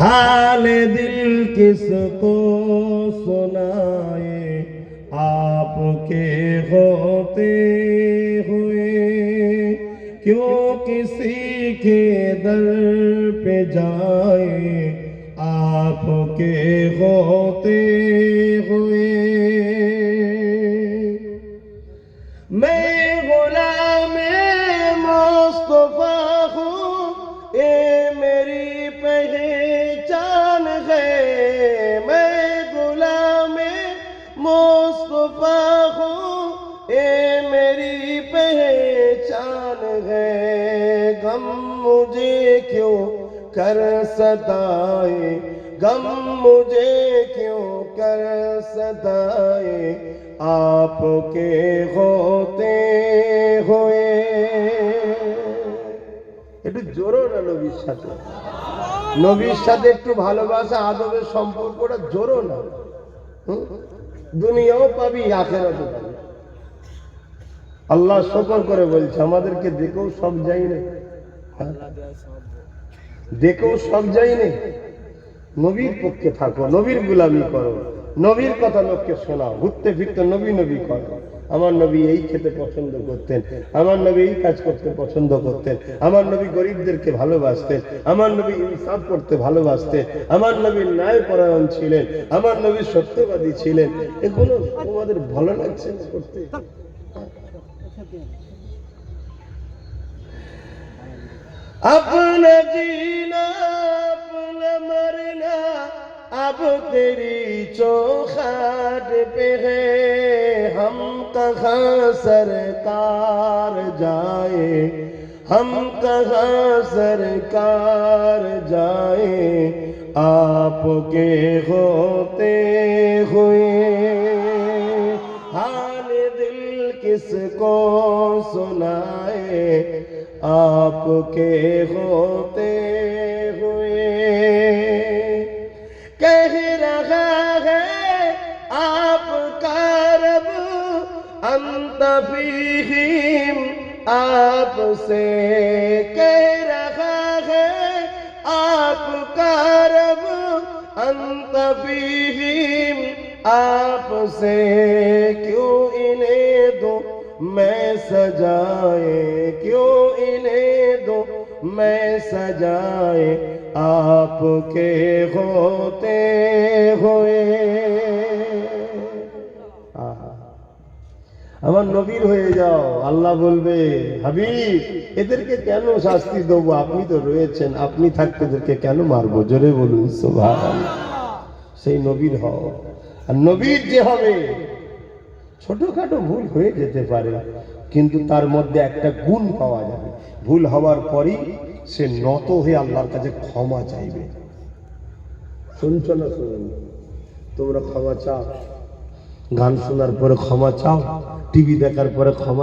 हाल दिल किसको सुनाए आपके होते हुए, क्यों किसी के दर पे जाए आपके होते हुए। मैं गुलाम मुस्तफा हूँ, ये मेरी पहचान है। मैं गुलाम मुस्तफा हूँ, ये मेरी पहचान है। गम मुझे क्यों कर सताए, गम मुझे क्यों कर सताए आपके होते हुए। একটু জোরো না নবীর সাথে, নবীর সাথে একটু ভালোবাসা আদবের সম্পর্কটা জোরো না। দুনিয়াও পাবি আখিরাতও পাবি। আল্লাহ শুকর করে বলছে আমাদেরকে দেখেও সব যাই না, দেখেও সব যাই না। নবীর পক্ষে থাকো, নবীর গোলামি করো, নবীর কথা লোককে শোনাও, ঘুরতে ফিরতে নবী নবী করো। আমার নবী এই খেতে পছন্দ করতেন, আমার নবী এই কাজ করতে পছন্দ করতেন, আমার নবী গরিবদেরকে ভালোবাসতেন, আমার নবী ইনসাফ করতে ভালোবাসতেন, আমার নবী ন্যায় পরায়ণ ছিলেন, আমার নবী সত্যবাদী ছিলেন। এগুলো তোমাদের ভালো লাগছে না করতে? अपना जीना अपना मरना अब तेरी चौखट पे है। हम कहाँ सरकार जाए, हम कहाँ सरकार जाए आपके होते हुए। हाल दिल किसको सुनाए आपके होते हुए। कह रहा है आपका रब अंत फीहिम, आपसे कह रहा है आपका रब अंत फीहिम, आपसे क्यों इन्हें दो मैं सजाए, क्यों इन्हें दो मैं सजाए आपके होते हुए। আমার নবীর হয়ে যাও। আল্লাহ বলবে হাবিব এদেরকে কেন শাস্তি দেবো, আপনি তো রয়েছেন, আপনি থাকতে এদেরকে কেন মারবো? জোরে বলুন সুবহানাল্লাহ। সেই নবীর হও। আর নবীর যে হবে, ছোটখাটো ভুল হয়ে যেতে পারে কিন্তু তার মধ্যে একটা গুণ পাওয়া যাবে। ভুল হওয়ার পরই সে নত হয়ে আল্লাহর কাছে ক্ষমা চাইবে। শুনছো না? শুনুন, তোমরা ক্ষমা চাও, গান শোনার পরে ক্ষমা চাও, টিভি দেখার পরে ক্ষমা